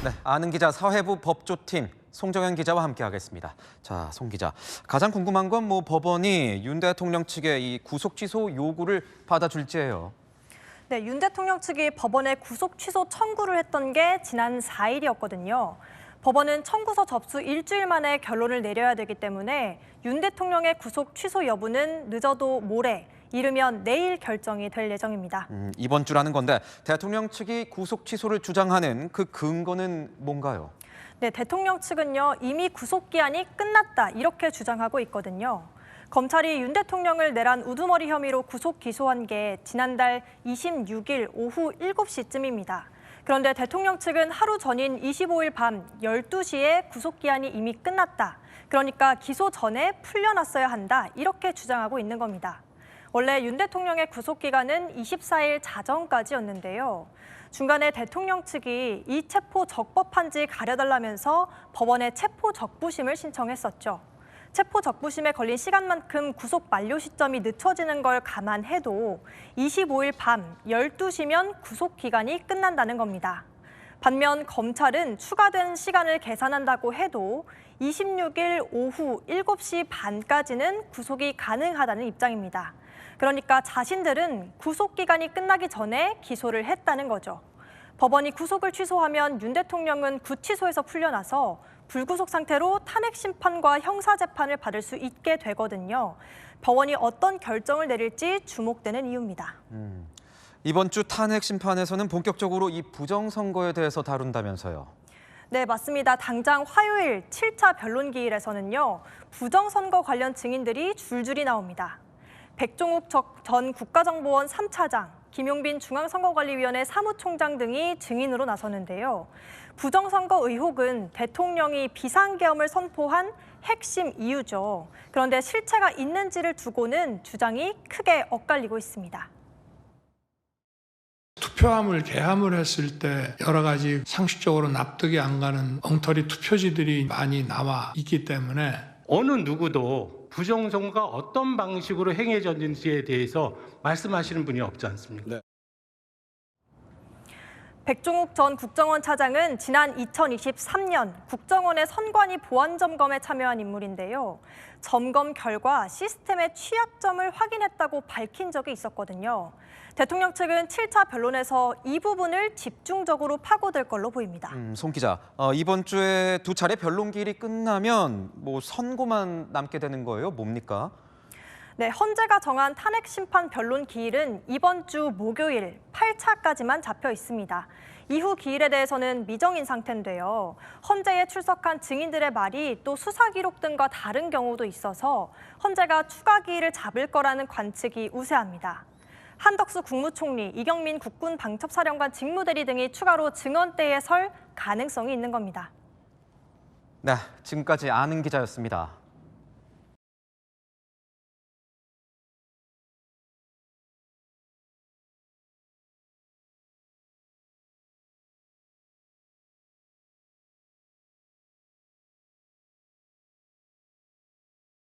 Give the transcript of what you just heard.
네, 아는 기자 사회부 법조팀 송정현 기자와 함께하겠습니다. 자, 송 기자, 가장 궁금한 건 법원이 윤 대통령 측의 이 구속 취소 요구를 받아줄지예요. 네, 윤 대통령 측이 법원에 구속 취소 청구를 했던 게 지난 4일이었거든요. 법원은 청구서 접수 일주일 만에 결론을 내려야 되기 때문에 윤 대통령의 구속 취소 여부는 늦어도 모레, 이르면 내일 결정이 될 예정입니다. 이번 주라는 건데 대통령 측이 구속 취소를 주장하는 그 근거는 뭔가요? 네, 대통령 측은요, 이미 구속기한이 끝났다 이렇게 주장하고 있거든요. 검찰이 윤 대통령을 내란 우두머리 혐의로 구속 기소한 게 지난달 26일 오후 7시쯤입니다. 그런데 대통령 측은 하루 전인 25일 밤 12시에 구속기한이 이미 끝났다. 그러니까 기소 전에 풀려났어야 한다. 이렇게 주장하고 있는 겁니다. 원래 윤 대통령의 구속기간은 24일 자정까지였는데요. 중간에 대통령 측이 이 체포 적법한지 가려달라면서 법원에 체포 적부심을 신청했었죠. 체포 적부심에 걸린 시간만큼 구속 만료 시점이 늦춰지는 걸 감안해도 25일 밤 12시면 구속 기간이 끝난다는 겁니다. 반면 검찰은 추가된 시간을 계산한다고 해도 26일 오후 7시 반까지는 구속이 가능하다는 입장입니다. 그러니까 자신들은 구속 기간이 끝나기 전에 기소를 했다는 거죠. 법원이 구속을 취소하면 윤 대통령은 구치소에서 풀려나서 불구속 상태로 탄핵 심판과 형사 재판을 받을 수 있게 되거든요. 법원이 어떤 결정을 내릴지 주목되는 이유입니다. 이번 주 탄핵 심판에서는 본격적으로 이 부정선거에 대해서 다룬다면서요. 네, 맞습니다. 당장 화요일 7차 변론기일에서는요, 부정선거 관련 증인들이 줄줄이 나옵니다. 백종욱 전 국가정보원 3차장, 김용빈 중앙선거관리위원회 사무총장 등이 증인으로 나서는데요. 부정선거 의혹은 대통령이 비상계엄을 선포한 핵심 이유죠. 그런데 실체가 있는지를 두고는 주장이 크게 엇갈리고 있습니다. 투표함을 개함을 했을 때 여러 가지 상식적으로 납득이 안 가는 엉터리 투표지들이 많이 나와 있기 때문에 어느 누구도 부정선거가 어떤 방식으로 행해졌는지에 대해서 말씀하시는 분이 없지 않습니까? 네. 백종욱 전 국정원 차장은 지난 2023년 국정원의 선관위 보안 점검에 참여한 인물인데요. 점검 결과 시스템의 취약점을 확인했다고 밝힌 적이 있었거든요. 대통령 측은 7차 변론에서 이 부분을 집중적으로 파고들 걸로 보입니다. 송 기자, 이번 주에 두 차례 변론기일이 끝나면 선고만 남게 되는 거예요? 뭡니까? 네, 헌재가 정한 탄핵 심판 변론 기일은 이번 주 목요일 8차까지만 잡혀 있습니다. 이후 기일에 대해서는 미정인 상태인데요. 헌재에 출석한 증인들의 말이 또 수사 기록 등과 다른 경우도 있어서 헌재가 추가 기일을 잡을 거라는 관측이 우세합니다. 한덕수 국무총리, 이경민 국군 방첩사령관 직무대리 등이 추가로 증언대에 설 가능성이 있는 겁니다. 네, 지금까지 아는 기자였습니다.